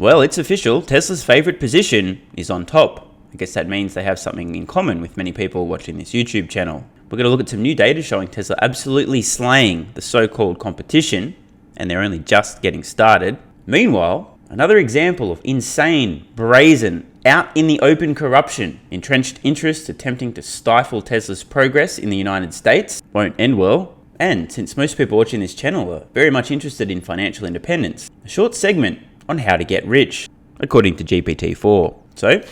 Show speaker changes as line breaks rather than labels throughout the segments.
Well, it's official. Tesla's favorite position is on top. I guess that means they have something in common with many people watching this YouTube channel. We're going to look at some new data showing Tesla absolutely slaying the so-called competition, and they're only just getting started. Meanwhile, another example of insane, brazen, out in the open corruption, entrenched interests attempting to stifle Tesla's progress in the United States won't end well. And since most people watching this channel are very much interested in financial independence, a short segment on how to get rich, according to GPT-4. So,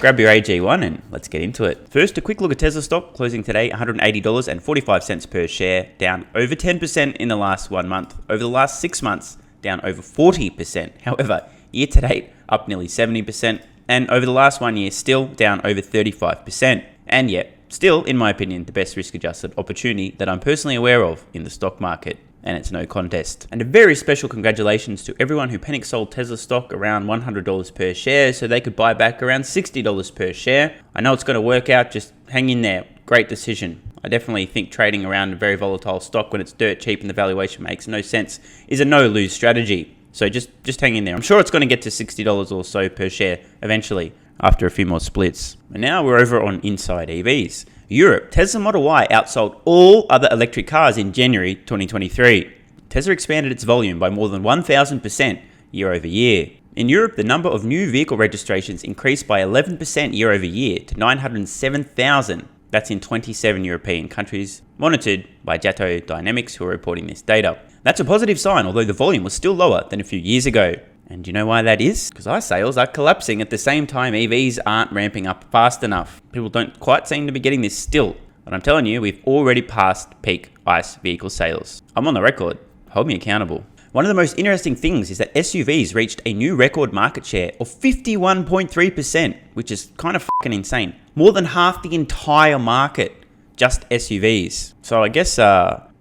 grab your AG1 and let's get into it. First, a quick look at Tesla stock, closing today $180.45 per share, down over 10% in the last 1 month. Over the last 6 months, down over 40%. However, year to date, up nearly 70%. And over the last 1 year, still down over 35%. And yet, still, in my opinion, the best risk-adjusted opportunity that I'm personally aware of in the stock market. And it's no contest. And a very special congratulations to everyone who panic sold Tesla stock around $100 per share so they could buy back around $60 per share. I know it's going to work out, just hang in there. Great decision. I definitely think trading around a very volatile stock when it's dirt cheap and the valuation makes no sense is a no-lose strategy. So just hang in there. I'm sure it's going to get to $60 or so per share eventually after a few more splits. And now we're over on Inside EVs. Europe, Tesla Model Y outsold all other electric cars in January 2023. Tesla expanded its volume by more than 1,000% year over year. In Europe, the number of new vehicle registrations increased by 11% year over year to 907,000. That's in 27 European countries, monitored by Jato Dynamics, who are reporting this data. That's a positive sign, although the volume was still lower than a few years ago. And do you know why that is? Because ICE sales are collapsing at the same time EVs aren't ramping up fast enough. People don't quite seem to be getting this still. But I'm telling you, we've already passed peak ICE vehicle sales. I'm on the record. Hold me accountable. One of the most interesting things is that SUVs reached a new record market share of 51.3%, which is kind of fucking insane. More than half the entire market, just SUVs. So I guess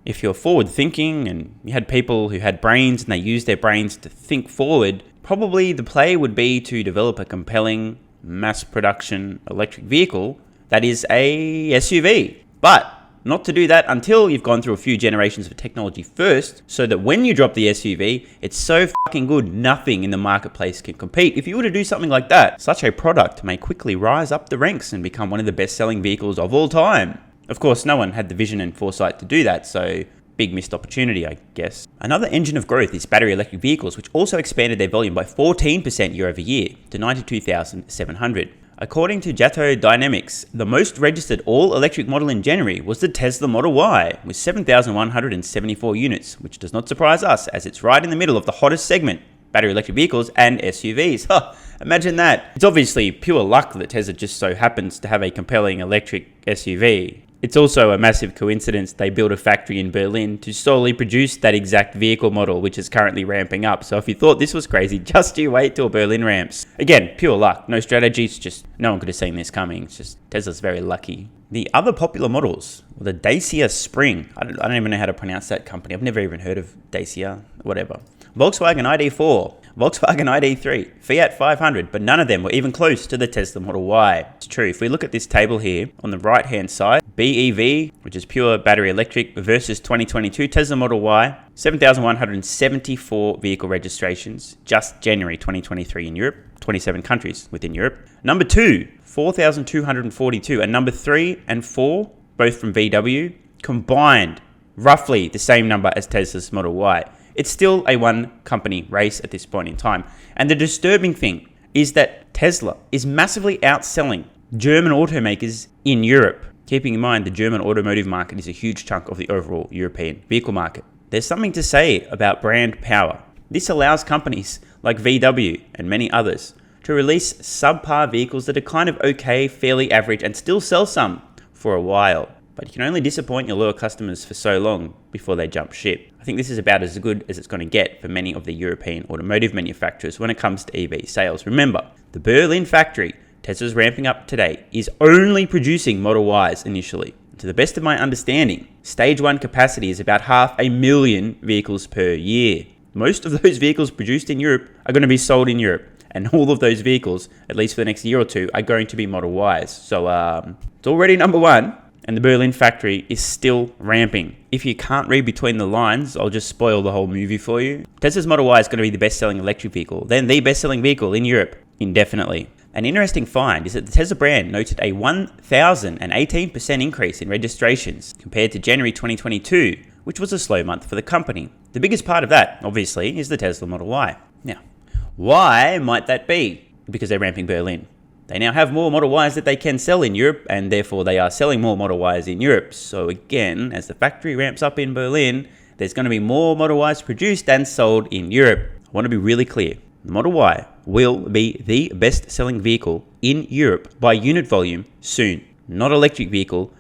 if you're forward thinking and you had people who had brains and they used their brains to think forward, probably the play would be to develop a compelling mass production electric vehicle that is a SUV. But not to do that until you've gone through a few generations of technology first, so that when you drop the SUV, it's so fucking good nothing in the marketplace can compete. If you were to do something like that, such a product may quickly rise up the ranks and become one of the best-selling vehicles of all time. Of course, no one had the vision and foresight to do that, so big missed opportunity, I guess. Another engine of growth is battery electric vehicles, which also expanded their volume by 14% year over year to 92,700. According to Jato Dynamics, the most registered all-electric model in January was the Tesla Model Y, with 7,174 units, which does not surprise us, as it's right in the middle of the hottest segment, battery electric vehicles and SUVs. Imagine that. It's obviously pure luck that Tesla just so happens to have a compelling electric SUV. It's also a massive coincidence they built a factory in Berlin to solely produce that exact vehicle model, which is currently ramping up. So if you thought this was crazy, just you wait till Berlin ramps. Again, pure luck. No strategies, just no one could have seen this coming. It's just Tesla's very lucky. The other popular models were the Dacia Spring. I don't even know how to pronounce that company. I've never even heard of Dacia, whatever. Volkswagen ID4, Volkswagen ID3, Fiat 500, but none of them were even close to the Tesla Model Y. It's true. If we look at this table here, on the right-hand side, BEV, which is pure battery electric, versus 2022 Tesla Model Y, 7,174 vehicle registrations, just January 2023 in Europe, 27 countries within Europe. Number 2, 4,242, and number 3 and 4, both from VW, combined roughly the same number as Tesla's Model Y. It's still a one-company race at this point in time. And the disturbing thing is that Tesla is massively outselling German automakers in Europe. Keeping in mind the German automotive market is a huge chunk of the overall European vehicle market. There's something to say about brand power. This allows companies like VW and many others to release subpar vehicles that are kind of okay, fairly average, and still sell some for a while. But you can only disappoint your loyal customers for so long before they jump ship. I think this is about as good as it's going to get for many of the European automotive manufacturers when it comes to EV sales. Remember, the Berlin factory Tesla's ramping up today is only producing Model Ys initially. To the best of my understanding, stage 1 capacity is about 500,000 vehicles per year. Most of those vehicles produced in Europe are going to be sold in Europe. And all of those vehicles, at least for the next year or two, are going to be Model Ys. So it's already number 1. and the Berlin factory is still ramping. If you can't read between the lines, I'll just spoil the whole movie for you. Tesla's Model Y is going to be the best-selling electric vehicle, then the best-selling vehicle in Europe indefinitely. An interesting find is that the Tesla brand noted a 1,018% increase in registrations compared to January 2022, which was a slow month for the company. The biggest part of that, obviously, is the Tesla Model Y. Now, why might that be? Because they're ramping Berlin. They now have more Model Ys that they can sell in Europe, and therefore they are selling more Model Ys in Europe. So again, as the factory ramps up in Berlin, there's going to be more Model Ys produced and sold in Europe. I want to be really clear. The Model Y will be the best-selling vehicle in Europe by unit volume soon. Not electric vehicle.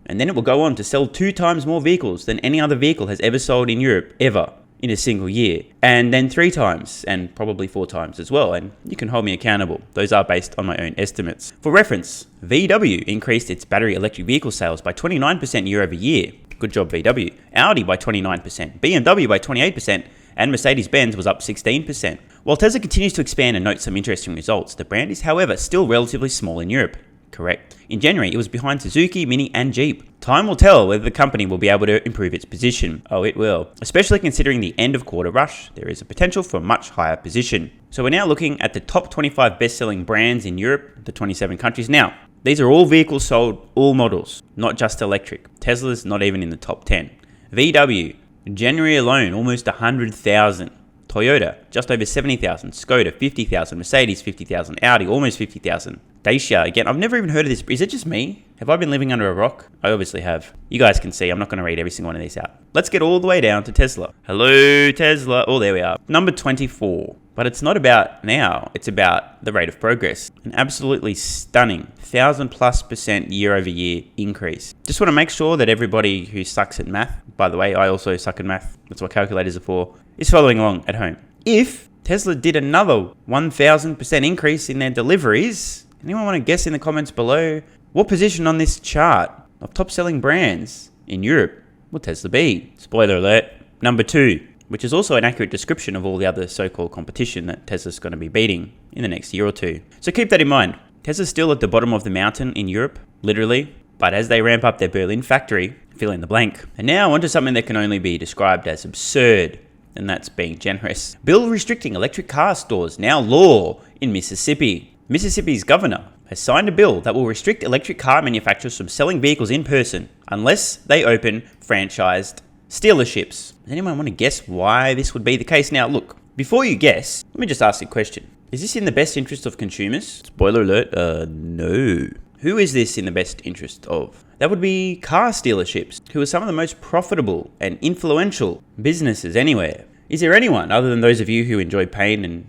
And then it will go on to sell 2 times more vehicles than any other vehicle has ever sold in Europe, ever, in a single year. And then 3 times, and probably 4 times as well. And you can hold me accountable. Those are based on my own estimates. For reference, VW increased its battery electric vehicle sales by 29% year over year. Good job, VW. Audi by 29%, BMW by 28%, and Mercedes-Benz was up 16%. While Tesla continues to expand and note some interesting results, the brand is, however, still relatively small in Europe. Correct. In January, it was behind Suzuki, Mini, and Jeep. Time will tell whether the company will be able to improve its position. Oh, it will. Especially considering the end of quarter rush, there is a potential for a much higher position. So we're now looking at the top 25 best-selling brands in Europe, the 27 countries. Now, these are all vehicles sold, all models, not just electric. Tesla's not even in the top 10. VW, January alone, almost 100,000. Toyota, just over 70,000. Skoda, 50,000. Mercedes, 50,000. Audi, almost 50,000. Dacia, again, I've never even heard of this. Is it just me? Have I been living under a rock? I obviously have. You guys can see, I'm not going to read every single one of these out. Let's get all the way down to Tesla. Hello, Tesla. Oh, there we are. Number 24. But it's not about now. It's about the rate of progress. An absolutely stunning 1,000+% year over year increase. Just want to make sure that everybody who sucks at math, by the way, I also suck at math. That's what calculators are for, is following along at home. If Tesla did another 1,000% increase in their deliveries, anyone want to guess in the comments below what position on this chart of top selling brands in Europe will Tesla be? Spoiler alert, number 2, which is also an accurate description of all the other so-called competition that Tesla's going to be beating in the next year or two. So keep that in mind. Tesla's still at the bottom of the mountain in Europe, literally, but as they ramp up their Berlin factory, fill in the blank. And now onto something that can only be described as absurd, and that's being generous. Bill restricting electric car stores, now law in Mississippi. Mississippi's governor has signed a bill that will restrict electric car manufacturers from selling vehicles in person unless they open franchised dealerships. Does anyone want to guess why this would be the case? Now, look, before you guess, let me just ask you a question. Is this in the best interest of consumers? Spoiler alert, no. Who is this in the best interest of? That would be car dealerships, who are some of the most profitable and influential businesses anywhere. Is there anyone, other than those of you who enjoy pain and,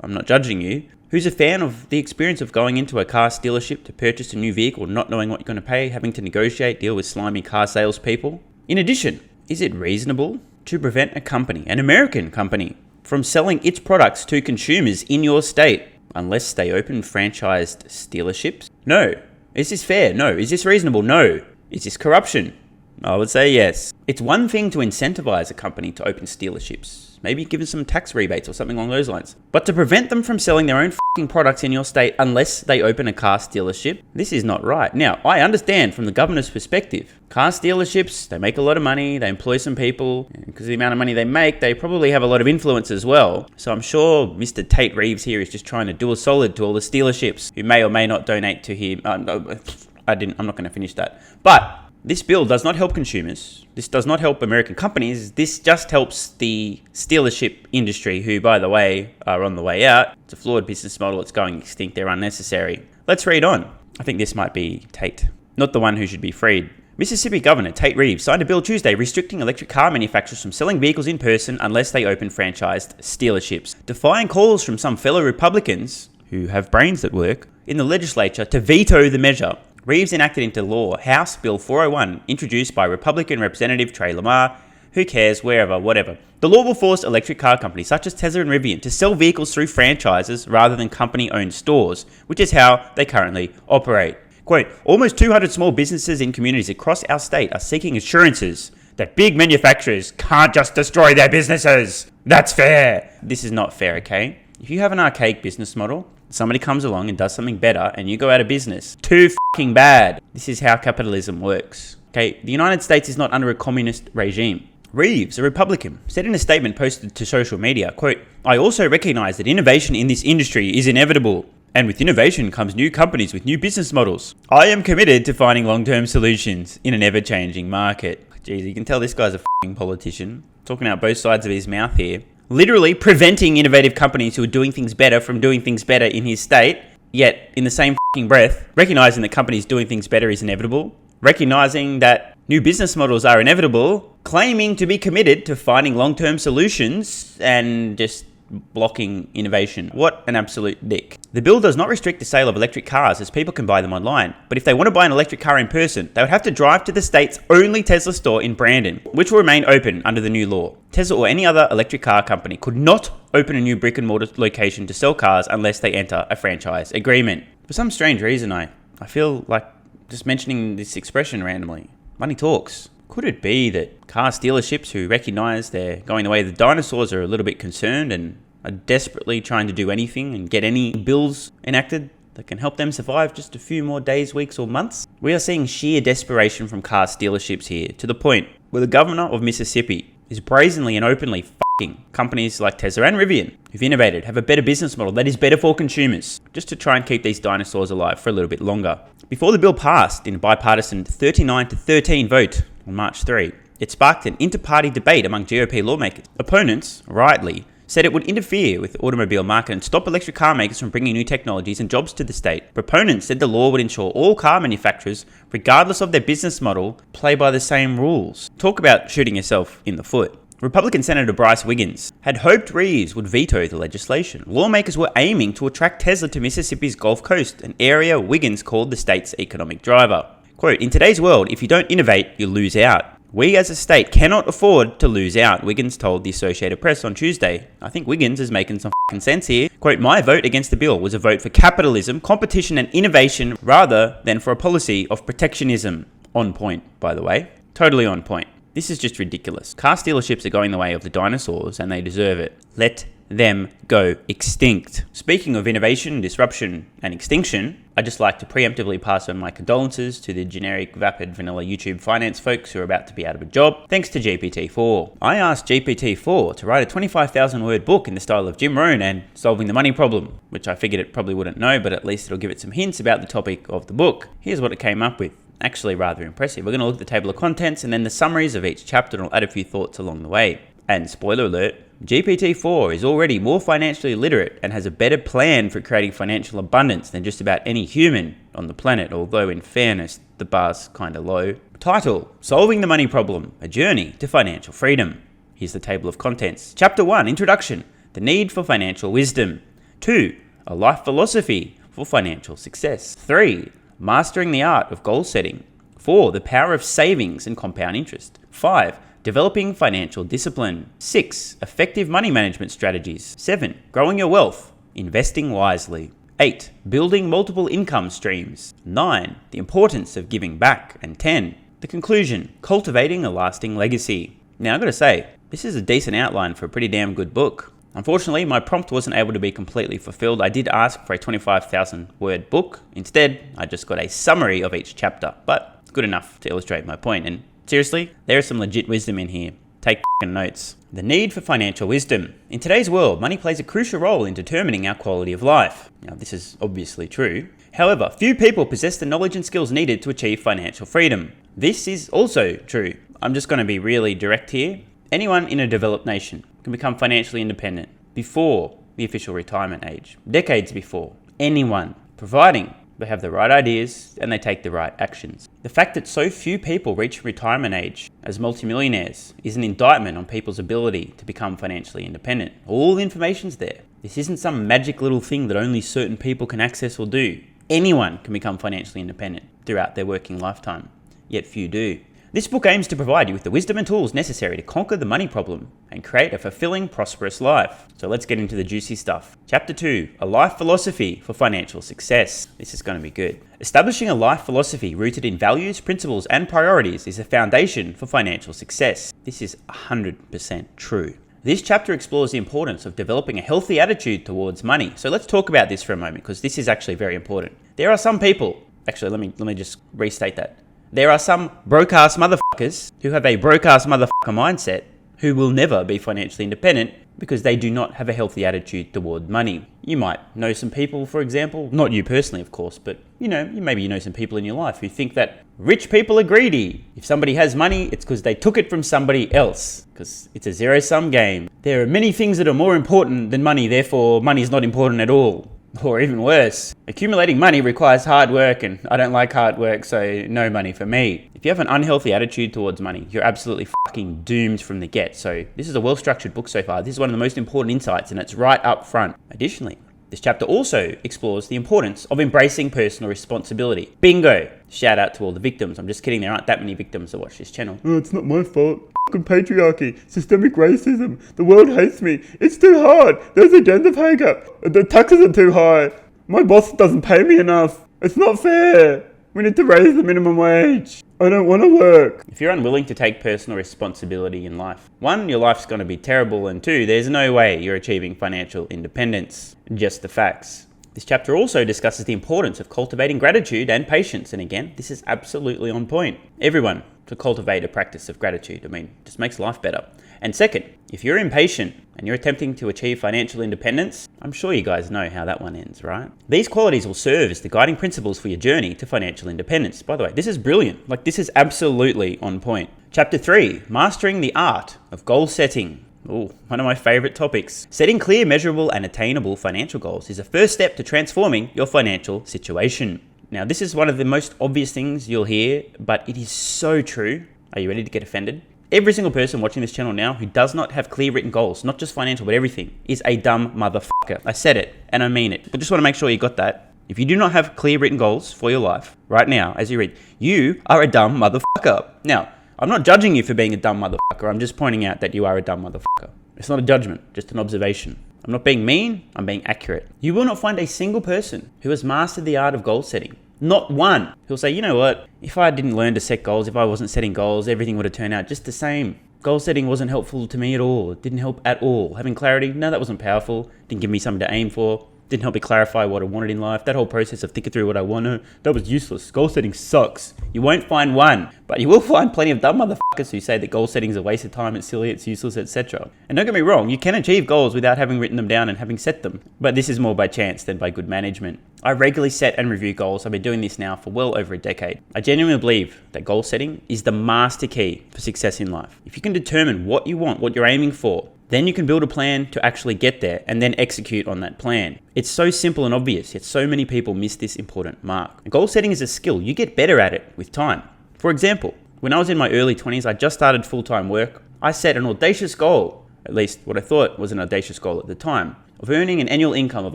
I'm not judging you, who's a fan of the experience of going into a car dealership to purchase a new vehicle, not knowing what you're going to pay, having to negotiate, deal with slimy car salespeople? In addition, is it reasonable to prevent a company, an American company, from selling its products to consumers in your state unless they open franchised dealerships? No. Is this fair? No. Is this reasonable? No. Is this corruption? I would say yes. It's one thing to incentivize a company to open dealerships, maybe give them some tax rebates or something along those lines. But to prevent them from selling their own products in your state unless they open a car dealership, this is not right. Now, I understand from the governor's perspective, car dealerships, they make a lot of money, they employ some people, and because of the amount of money they make, they probably have a lot of influence as well. So I'm sure Mr. Tate Reeves here is just trying to do a solid to all the dealerships who may or may not donate to him. I'm not going to finish that. But this bill does not help consumers. This does not help American companies. This just helps the dealership industry, who, by the way, are on the way out. It's a flawed business model. It's going extinct. They're unnecessary. Let's read on. I think this might be Tate, not the one who should be freed. Mississippi Governor Tate Reeves signed a bill Tuesday restricting electric car manufacturers from selling vehicles in person unless they open franchised dealerships, defying calls from some fellow Republicans, who have brains at work, in the legislature to veto the measure. Reeves enacted into law House Bill 401, introduced by Republican Representative Trey Lamar. Who cares, wherever, whatever. The law will force electric car companies such as Tesla and Rivian to sell vehicles through franchises rather than company-owned stores, which is how they currently operate. Quote, almost 200 small businesses in communities across our state are seeking assurances that big manufacturers can't just destroy their businesses. That's fair. This is not fair, okay? If you have an archaic business model, Somebody comes along and does something better and you go out of business. Too fucking bad. This is how capitalism works. Okay, the United States is not under a communist regime. Reeves, a Republican, said in a statement posted to social media, quote, "I also recognize that innovation in this industry is inevitable. And with innovation comes new companies with new business models. I am committed to finding long-term solutions in an ever-changing market." Jeez, you can tell this guy's a fucking politician. Talking out both sides of his mouth here. Literally preventing innovative companies who are doing things better from doing things better in his state. Yet, in the same fucking breath, recognizing that companies doing things better is inevitable. Recognizing that new business models are inevitable. Claiming to be committed to finding long-term solutions and just blocking innovation. What an absolute dick. The bill does not restrict the sale of electric cars as people can buy them online. But if they want to buy an electric car in person, they would have to drive to the state's only Tesla store in Brandon, which will remain open under the new law. Tesla or any other electric car company could not open a new brick and mortar location to sell cars unless they enter a franchise agreement. For some strange reason, I feel like just mentioning this expression randomly. Money talks. Could it be that car dealerships who recognize they're going the way of the dinosaurs are a little bit concerned and are desperately trying to do anything and get any bills enacted that can help them survive just a few more days, weeks, or months? We are seeing sheer desperation from car dealerships here, to the point where the governor of Mississippi is brazenly and openly f***ing companies like Tesla and Rivian, who've innovated, have a better business model that is better for consumers, just to try and keep these dinosaurs alive for a little bit longer. Before the bill passed in a bipartisan 39-13 vote on March 3, it sparked an inter-party debate among GOP lawmakers. Opponents, rightly, said it would interfere with the automobile market and stop electric car makers from bringing new technologies and jobs to the state. Proponents said the law would ensure all car manufacturers, regardless of their business model, play by the same rules. Talk about shooting yourself in the foot. Republican Senator Bryce Wiggins had hoped Reeves would veto the legislation. Lawmakers were aiming to attract Tesla to Mississippi's Gulf Coast, an area Wiggins called the state's economic driver. Quote, "In today's world, if you don't innovate, you lose out. We as a state cannot afford to lose out," Wiggins told the Associated Press on Tuesday. I think Wiggins is making some fucking sense here. Quote, "My vote against the bill was a vote for capitalism, competition and innovation rather than for a policy of protectionism." On point, by the way. Totally on point. This is just ridiculous. Car dealerships are going the way of the dinosaurs and they deserve it. Let them go extinct. Speaking of innovation, disruption, and extinction, I'd just like to preemptively pass on my condolences to the generic, vapid, vanilla YouTube finance folks who are about to be out of a job, thanks to GPT-4. I asked GPT-4 to write a 25,000 word book in the style of Jim Rohn and Solving the Money Problem, which I figured it probably wouldn't know, but at least it'll give it some hints about the topic of the book. Here's what it came up with. Actually rather impressive. We're going to look at the table of contents and then the summaries of each chapter, and I'll add a few thoughts along the way. And spoiler alert, GPT-4 is already more financially literate and has a better plan for creating financial abundance than just about any human on the planet, although in fairness, the bar's kinda low. Title, Solving the Money Problem, A Journey to Financial Freedom. Here's the table of contents. Chapter 1, Introduction, The Need for Financial Wisdom. 2, A Life Philosophy for Financial Success. 3, Mastering the Art of Goal Setting. 4, The Power of Savings and Compound Interest. 5, Developing Financial Discipline. 6, Effective Money Management Strategies. 7, Growing Your Wealth, Investing Wisely. 8, Building Multiple Income Streams. 9, The Importance of Giving Back. And 10, The Conclusion, Cultivating a Lasting Legacy. Now I've got to say, this is a decent outline for a pretty damn good book. Unfortunately, my prompt wasn't able to be completely fulfilled. I did ask for a 25,000 word book. Instead, I just got a summary of each chapter, but it's good enough to illustrate my point. And seriously, there is some legit wisdom in here. Take f***ing notes. The need for financial wisdom. In today's world, money plays a crucial role in determining our quality of life. Now, this is obviously true. However, few people possess the knowledge and skills needed to achieve financial freedom. This is also true. I'm just going to be really direct here. Anyone in a developed nation can become financially independent before the official retirement age, decades before. Anyone, providing they have the right ideas and they take the right actions. The fact that so few people reach retirement age as multimillionaires is an indictment on people's ability to become financially independent. All the information's there. This isn't some magic little thing that only certain people can access or do. Anyone can become financially independent throughout their working lifetime, yet few do. This book aims to provide you with the wisdom and tools necessary to conquer the money problem and create a fulfilling, prosperous life. So let's get into the juicy stuff. Chapter 2, A Life Philosophy for Financial Success. This is going to be good. Establishing a life philosophy rooted in values, principles, and priorities is a foundation for financial success. This is 100% true. This chapter explores the importance of developing a healthy attitude towards money. So let's talk about this for a moment, because this is actually very important. There are some people, actually let me just restate that. There are some broke-ass motherfuckers who have a broke-ass motherfucker mindset who will never be financially independent because they do not have a healthy attitude toward money. You might know some people, for example, not you personally, of course, but maybe you know some people in your life who think that rich people are greedy. If somebody has money, it's because they took it from somebody else, because it's a zero-sum game. There are many things that are more important than money, therefore money is not important at all. Or even worse, accumulating money requires hard work, and I don't like hard work, so no money for me. If you have an unhealthy attitude towards money, you're absolutely fucking doomed from the get. So this is a well-structured book so far. This is one of the most important insights, and it's right up front. Additionally, this chapter also explores the importance of embracing personal responsibility. Bingo! Shout out to all the victims. I'm just kidding, there aren't that many victims that watch this channel.
Oh, it's not my fault. Fucking patriarchy, systemic racism, the world hates me, it's too hard, there's a gender pay gap, the taxes are too high, my boss doesn't pay me enough, it's not fair, we need to raise the minimum wage, I don't want to work.
If you're unwilling to take personal responsibility in life, 1, your life's going to be terrible, and 2, there's no way you're achieving financial independence. Just the facts. This chapter also discusses the importance of cultivating gratitude and patience, and again, this is absolutely on point. Everyone to cultivate a practice of gratitude. It just makes life better. And second, if you're impatient and you're attempting to achieve financial independence, I'm sure you guys know how that one ends, right? These qualities will serve as the guiding principles for your journey to financial independence. By the way, this is brilliant. This is absolutely on point. Chapter 3, Mastering the Art of Goal Setting. Ooh, one of my favorite topics. Setting clear, measurable, and attainable financial goals is a first step to transforming your financial situation. Now, this is one of the most obvious things you'll hear, but it is so true. Are you ready to get offended? Every single person watching this channel now who does not have clear written goals, not just financial, but everything, is a dumb motherfucker. I said it, and I mean it. I just want to make sure you got that. If you do not have clear written goals for your life right now, as you read, you are a dumb motherfucker. Now, I'm not judging you for being a dumb motherfucker. I'm just pointing out that you are a dumb motherfucker. It's not a judgment, just an observation. I'm not being mean, I'm being accurate. You will not find a single person who has mastered the art of goal setting. Not one. Who'll say, you know what, if I didn't learn to set goals, if I wasn't setting goals, everything would have turned out just the same. Goal setting wasn't helpful to me at all. It didn't help at all. Having clarity, no, that wasn't powerful. Didn't give me something to aim for. Didn't help me clarify what I wanted in life. That whole process of thinking through what I want, that was useless. Goal setting sucks. You won't find one, but you will find plenty of dumb motherfuckers who say that goal setting is a waste of time, it's silly, it's useless, etc. And don't get me wrong, you can achieve goals without having written them down and having set them. But this is more by chance than by good management. I regularly set and review goals. I've been doing this now for well over a decade. I genuinely believe that goal setting is the master key for success in life. If you can determine what you want, what you're aiming for, then you can build a plan to actually get there and then execute on that plan. It's so simple and obvious, yet so many people miss this important mark. Goal setting is a skill. You get better at it with time. For example, when I was in my early 20s, I just started full-time work. I set an audacious goal, at least what I thought was an audacious goal at the time, of earning an annual income of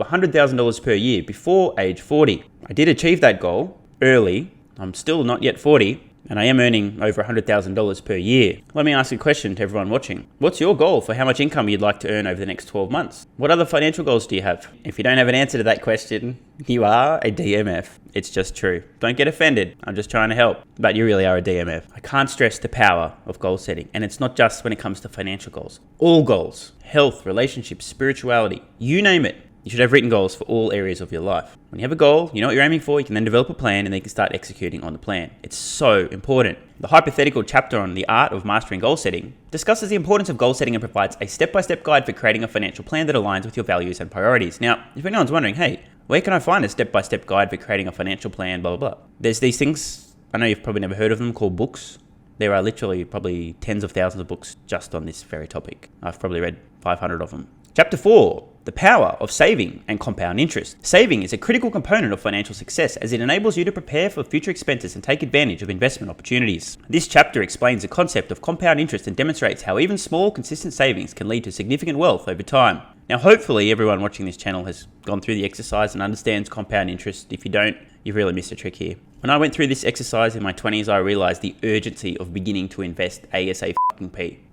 $100,000 per year before age 40. I did achieve that goal early. I'm still not yet 40. And I am earning over $100,000 per year. Let me ask a question to everyone watching. What's your goal for how much income you'd like to earn over the next 12 months? What other financial goals do you have? If you don't have an answer to that question, you are a DMF. It's just true. Don't get offended. I'm just trying to help. But you really are a DMF. I can't stress the power of goal setting. And it's not just when it comes to financial goals. All goals, health, relationships, spirituality, you name it. You should have written goals for all areas of your life. When you have a goal, you know what you're aiming for, you can then develop a plan and then you can start executing on the plan. It's so important. The hypothetical chapter on the art of mastering goal setting discusses the importance of goal setting and provides a step-by-step guide for creating a financial plan that aligns with your values and priorities. Now, if anyone's wondering, hey, where can I find a step-by-step guide for creating a financial plan, blah, blah, blah. There's these things, I know you've probably never heard of them, called books. There are literally probably tens of thousands of books just on this very topic. I've probably read 500 of them. Chapter 4, the power of saving and compound interest. Saving is a critical component of financial success as it enables you to prepare for future expenses and take advantage of investment opportunities. This chapter explains the concept of compound interest and demonstrates how even small, consistent savings can lead to significant wealth over time. Now, hopefully everyone watching this channel has gone through the exercise and understands compound interest. If you don't, you've really missed a trick here. When I went through this exercise in my 20s, I realized the urgency of beginning to invest ASAP.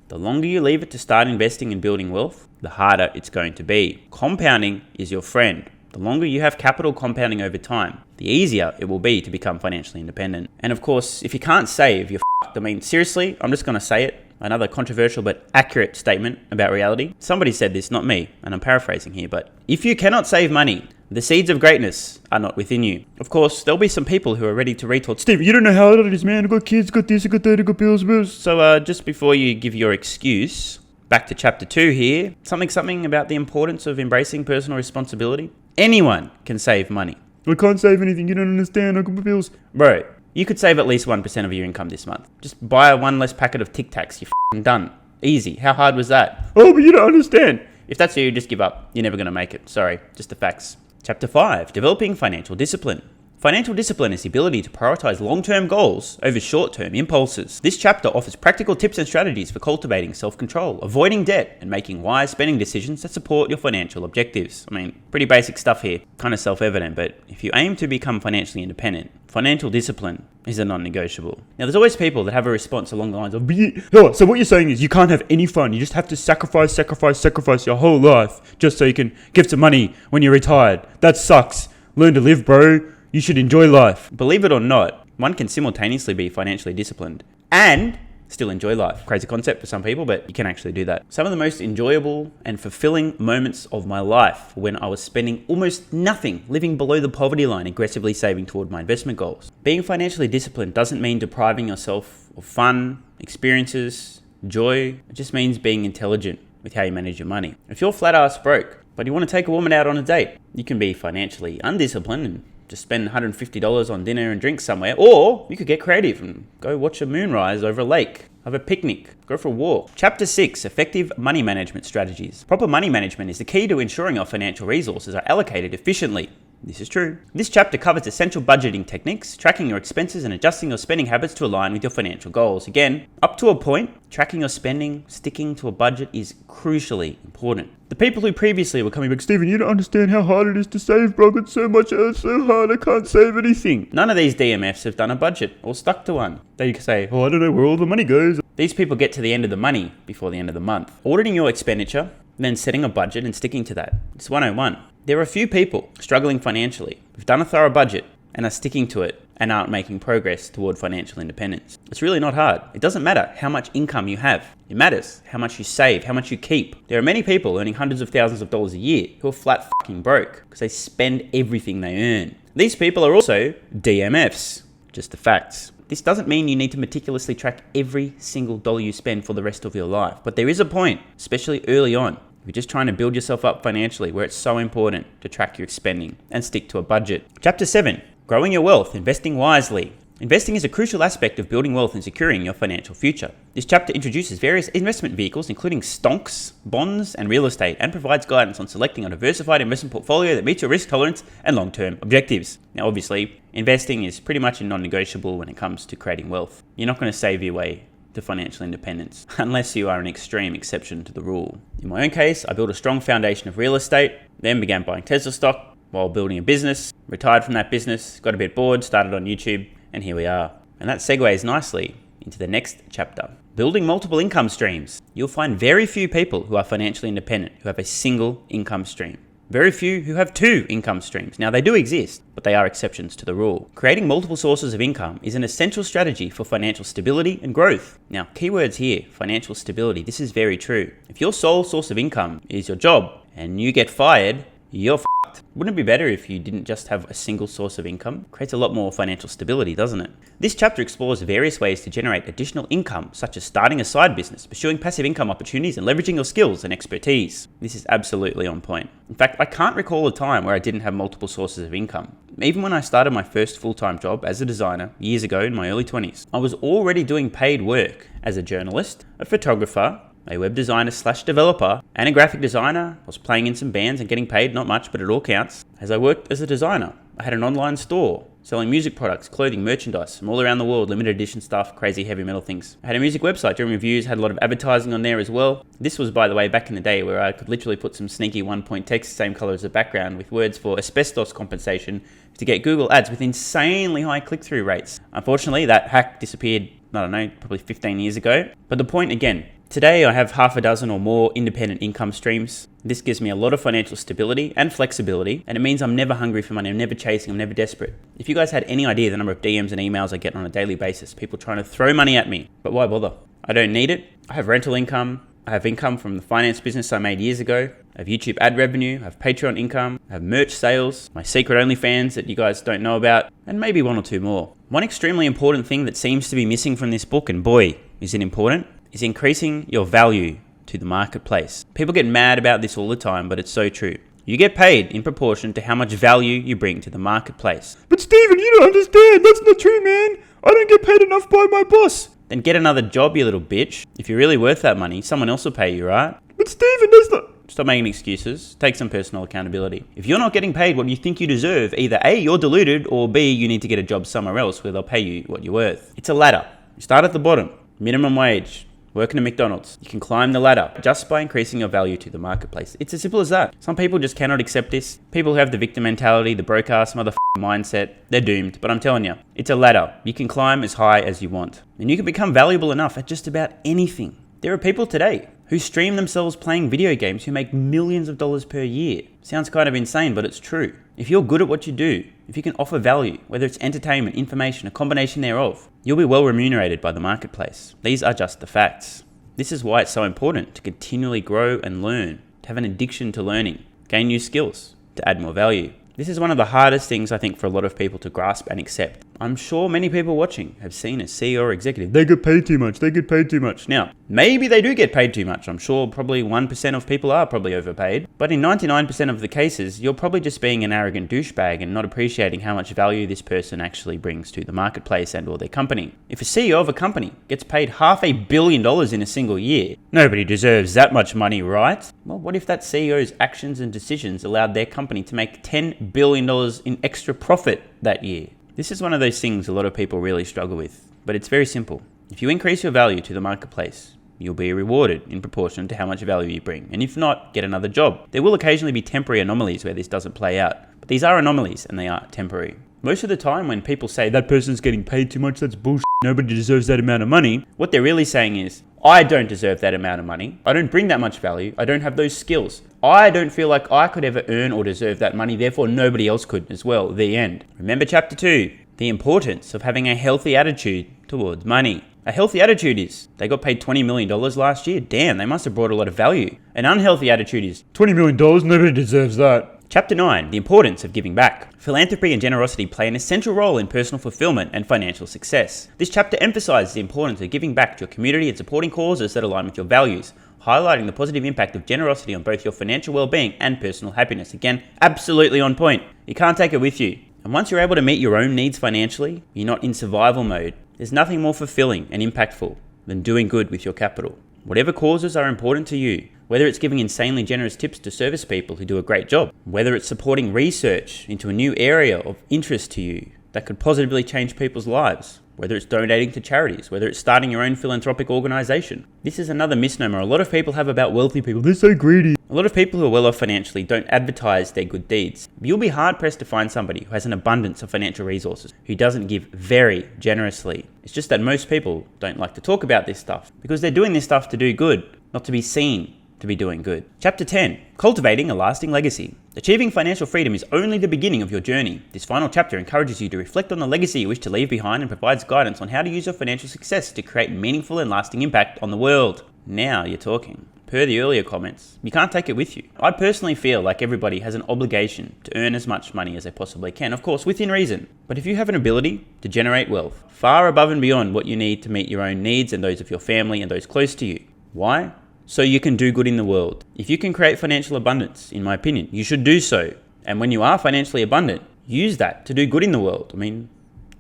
The longer you leave it to start investing and building wealth, the harder it's going to be. Compounding is your friend. The longer you have capital compounding over time, the easier it will be to become financially independent. And of course, if you can't save, you're f***ed. I mean, seriously, I'm just going to say it. Another controversial but accurate statement about reality. Somebody said this, not me, and I'm paraphrasing here, but if you cannot save money, the seeds of greatness are not within you. Of course, there'll be some people who are ready to retort,
Steve, you don't know how hard it is, man. I got kids, got this, I got that, I got bills.
So just before you give your excuse, back to chapter 2 here, something about the importance of embracing personal responsibility. Anyone can save money.
I can't save anything, you don't understand, I got my bills.
Bro, you could save at least 1% of your income this month. Just buy one less packet of Tic Tacs, you're f***ing done. Easy. How hard was that?
Oh, but you don't understand.
If that's you, just give up. You're never going to make it. Sorry, just the facts. Chapter 5, Developing Financial Discipline. Financial discipline is the ability to prioritize long-term goals over short-term impulses. This chapter offers practical tips and strategies for cultivating self-control, avoiding debt, and making wise spending decisions that support your financial objectives. I mean, pretty basic stuff here, kind of self-evident, but if you aim to become financially independent, financial discipline is a non-negotiable. Now, there's always people that have a response along the lines of,
so what you're saying is you can't have any fun. You just have to sacrifice your whole life just so you can give some money when you're retired. That sucks. Learn to live, bro. You should enjoy life.
Believe it or not, one can simultaneously be financially disciplined and still enjoy life. Crazy concept for some people, but you can actually do that. Some of the most enjoyable and fulfilling moments of my life when I was spending almost nothing, living below the poverty line, aggressively saving toward my investment goals. Being financially disciplined doesn't mean depriving yourself of fun, experiences, joy. It just means being intelligent with how you manage your money. If you're flat ass broke, but you want to take a woman out on a date, you can be financially undisciplined and just spend $150 on dinner and drinks somewhere, or you could get creative and go watch a moonrise over a lake, have a picnic, go for a walk. Chapter 6, Effective Money Management Strategies. Proper money management is the key to ensuring your financial resources are allocated efficiently. This is true. This chapter covers essential budgeting techniques, tracking your expenses and adjusting your spending habits to align with your financial goals. Again, up to a point, tracking your spending, sticking to a budget is crucially important. The people who previously were coming back,
Stephen, you don't understand how hard it is to save, bro. It's so much, it's so hard, I can't save anything.
None of these DMFs have done a budget or stuck to one. They say,
oh, I don't know where all the money goes.
These people get to the end of the money before the end of the month. Auditing your expenditure, then setting a budget and sticking to that. It's 101. There are a few people struggling financially who've done a thorough budget and are sticking to it and aren't making progress toward financial independence. It's really not hard. It doesn't matter how much income you have. It matters how much you save, how much you keep. There are many people earning hundreds of thousands of dollars a year who are flat fucking broke because they spend everything they earn. These people are also DMFs. Just the facts. This doesn't mean you need to meticulously track every single dollar you spend for the rest of your life, but there is a point, especially early on, if you're just trying to build yourself up financially, where it's so important to track your spending and stick to a budget. Chapter 7, Growing Your Wealth, Investing Wisely. Investing is a crucial aspect of building wealth and securing your financial future. This chapter introduces various investment vehicles, including stonks, bonds, and real estate, and provides guidance on selecting a diversified investment portfolio that meets your risk tolerance and long-term objectives. Now, obviously, investing is pretty much a non-negotiable when it comes to creating wealth. You're not going to save your way to financial independence, unless you are an extreme exception to the rule. In my own case, I built a strong foundation of real estate, then began buying Tesla stock while building a business, retired from that business, got a bit bored, started on YouTube, and here we are. And that segues nicely into the next chapter. Building multiple income streams. You'll find very few people who are financially independent who have a single income stream. Very few who have 2 income streams. Now, they do exist, but they are exceptions to the rule. Creating multiple sources of income is an essential strategy for financial stability and growth. Now, keywords here, financial stability. This is very true. If your sole source of income is your job and you get fired, you're f***ed. Wouldn't it be better if you didn't just have a single source of income? Creates a lot more financial stability, doesn't it? This chapter explores various ways to generate additional income, such as starting a side business, pursuing passive income opportunities, and leveraging your skills and expertise. This is absolutely on point. In fact, I can't recall a time where I didn't have multiple sources of income. Even when I started my first full-time job as a designer years ago in my early 20s, I was already doing paid work as a journalist, a photographer, a web designer / developer, and a graphic designer. I was playing in some bands and getting paid, not much, but it all counts. As I worked as a designer, I had an online store selling music products, clothing, merchandise from all around the world, limited edition stuff, crazy heavy metal things. I had a music website doing reviews, had a lot of advertising on there as well. This was, by the way, back in the day where I could literally put some sneaky 1-point text, same color as the background, with words for asbestos compensation to get Google ads with insanely high click-through rates. Unfortunately, that hack disappeared, I don't know, probably 15 years ago. But the point again, today I have half a dozen or more independent income streams. This gives me a lot of financial stability and flexibility, and it means I'm never hungry for money, I'm never chasing, I'm never desperate. If you guys had any idea the number of DMs and emails I get on a daily basis, people trying to throw money at me, but why bother? I don't need it. I have rental income. I have income from the finance business I made years ago. I have YouTube ad revenue. I have Patreon income. I have merch sales, my secret OnlyFans that you guys don't know about, and maybe one or two more. One extremely important thing that seems to be missing from this book, and boy, is it important, is increasing your value to the marketplace. People get mad about this all the time, but it's so true. You get paid in proportion to how much value you bring to the marketplace.
But Stephen, you don't understand. That's not true, man. I don't get paid enough by my boss.
Then get another job, you little bitch. If you're really worth that money, someone else will pay you, right?
But Stephen, that's not...
Stop making excuses. Take some personal accountability. If you're not getting paid what you think you deserve, either A, you're deluded, or B, you need to get a job somewhere else where they'll pay you what you're worth. It's a ladder. You start at the bottom, minimum wage, working at McDonald's. You can climb the ladder just by increasing your value to the marketplace. It's as simple as that. Some people just cannot accept this. People who have the victim mentality, the broke-ass motherfucking mindset, they're doomed. But I'm telling you, it's a ladder. You can climb as high as you want. And you can become valuable enough at just about anything. There are people today who stream themselves playing video games who make millions of dollars per year. Sounds kind of insane, but it's true. If you're good at what you do, if you can offer value, whether it's entertainment, information, a combination thereof, you'll be well remunerated by the marketplace. These are just the facts. This is why it's so important to continually grow and learn, to have an addiction to learning, gain new skills, to add more value. This is one of the hardest things I think for a lot of people to grasp and accept. I'm sure many people watching have seen a CEO or executive.
They get paid too much. They get paid too much.
Now, maybe they do get paid too much. I'm sure probably 1% of people are probably overpaid. But in 99% of the cases, you're probably just being an arrogant douchebag and not appreciating how much value this person actually brings to the marketplace and or their company. If a CEO of a company gets paid $500 million in a single year, nobody deserves that much money, right? Well, what if that CEO's actions and decisions allowed their company to make $10 billion in extra profit that year? This is one of those things a lot of people really struggle with, but it's very simple. If you increase your value to the marketplace, you'll be rewarded in proportion to how much value you bring. And if not, get another job. There will occasionally be temporary anomalies where this doesn't play out, but these are anomalies and they are temporary. Most of the time when people say that person's getting paid too much, that's bullshit, nobody deserves that amount of money, what they're really saying is, I don't deserve that amount of money. I don't bring that much value. I don't have those skills. I don't feel like I could ever earn or deserve that money. Therefore, nobody else could as well. The end. Remember chapter 2, the importance of having a healthy attitude towards money. A healthy attitude is, they got paid $20 million last year. Damn, they must have brought a lot of value. An unhealthy attitude is,
$20 million, nobody deserves that.
Chapter 9, the importance of giving back. Philanthropy and generosity play an essential role in personal fulfillment and financial success. This chapter emphasizes the importance of giving back to your community and supporting causes that align with your values, highlighting the positive impact of generosity on both your financial well-being and personal happiness. Again, absolutely on point. You can't take it with you. And once you're able to meet your own needs financially, you're not in survival mode. There's nothing more fulfilling and impactful than doing good with your capital. Whatever causes are important to you, whether it's giving insanely generous tips to service people who do a great job, whether it's supporting research into a new area of interest to you that could positively change people's lives, whether it's donating to charities, whether it's starting your own philanthropic organization. This is another misnomer a lot of people have about wealthy people.
They're so greedy.
A lot of people who are well off financially don't advertise their good deeds. You'll be hard pressed to find somebody who has an abundance of financial resources, who doesn't give very generously. It's just that most people don't like to talk about this stuff because they're doing this stuff to do good, not to be seen to be doing good. Chapter 10, Cultivating a Lasting Legacy. Achieving financial freedom is only the beginning of your journey. This final chapter encourages you to reflect on the legacy you wish to leave behind and provides guidance on how to use your financial success to create meaningful and lasting impact on the world. Now you're talking. Per the earlier comments, you can't take it with you. I personally feel like everybody has an obligation to earn as much money as they possibly can, of course, within reason. But if you have an ability to generate wealth far above and beyond what you need to meet your own needs and those of your family and those close to you, why? So you can do good in the world. If you can create financial abundance, in my opinion, you should do so. And when you are financially abundant, use that to do good in the world. I mean,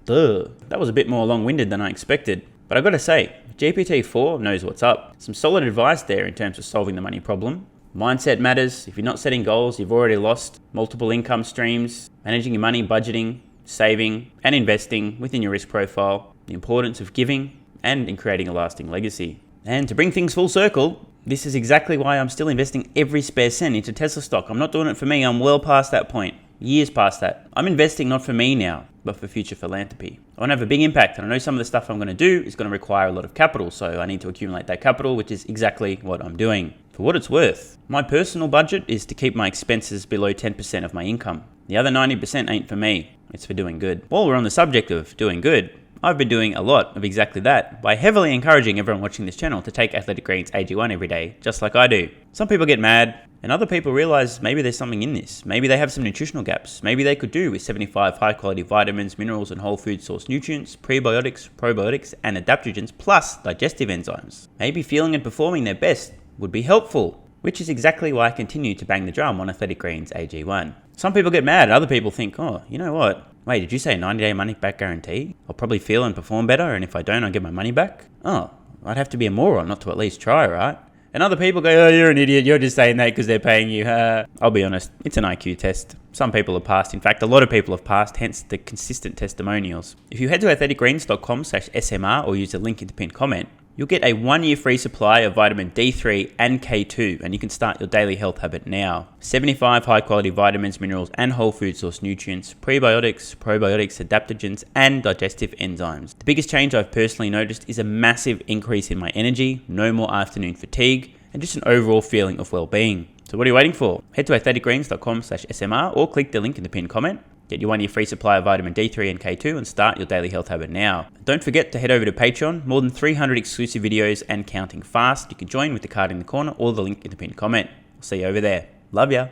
duh. That was a bit more long-winded than I expected. But I gotta say, GPT-4 knows what's up. Some solid advice there in terms of solving the money problem. Mindset matters. If you're not setting goals, you've already lost. Multiple income streams, managing your money, budgeting, saving, and investing within your risk profile. The importance of giving and in creating a lasting legacy. And to bring things full circle, this is exactly why I'm still investing every spare cent into Tesla stock. I'm not doing it for me. I'm well past that point. Years past that. I'm investing not for me now, but for future philanthropy. I want to have a big impact, and I know some of the stuff I'm going to do is going to require a lot of capital, so I need to accumulate that capital, which is exactly what I'm doing. For what it's worth, my personal budget is to keep my expenses below 10% of my income. The other 90% ain't for me. It's for doing good. While we're on the subject of doing good, I've been doing a lot of exactly that by heavily encouraging everyone watching this channel to take Athletic Greens AG1 every day, just like I do. Some people get mad, and other people realize maybe there's something in this. Maybe they have some nutritional gaps. Maybe they could do with 75 high quality vitamins, minerals, and whole food source nutrients, prebiotics, probiotics, and adaptogens, plus digestive enzymes. Maybe feeling and performing their best would be helpful, which is exactly why I continue to bang the drum on Athletic Greens AG1. Some people get mad, and other people think, oh, you know what? Wait, did you say 90-day money back guarantee? I'll probably feel and perform better, and if I don't, I'll get my money back? Oh, I'd have to be a moron not to at least try, right? And other people go, oh, you're an idiot, you're just saying that because they're paying you. I'll be honest, it's an IQ test. Some people have passed. In fact, a lot of people have passed, hence the consistent testimonials. If you head to athleticgreens.com/SMR or use the link in the pinned comment, you'll get a 1-year free supply of vitamin D3 and K2, and you can start your daily health habit now. 75 high-quality vitamins, minerals, and whole food source nutrients, prebiotics, probiotics, adaptogens, and digestive enzymes. The biggest change I've personally noticed is a massive increase in my energy, no more afternoon fatigue, and just an overall feeling of well-being. So what are you waiting for? Head to athleticgreens.com/SMR or click the link in the pinned comment. Get your 1-year free supply of vitamin D3 and K2 and start your daily health habit now. Don't forget to head over to Patreon. More than 300 exclusive videos and counting fast. You can join with the card in the corner or the link in the pinned comment. I'll see you over there. Love ya.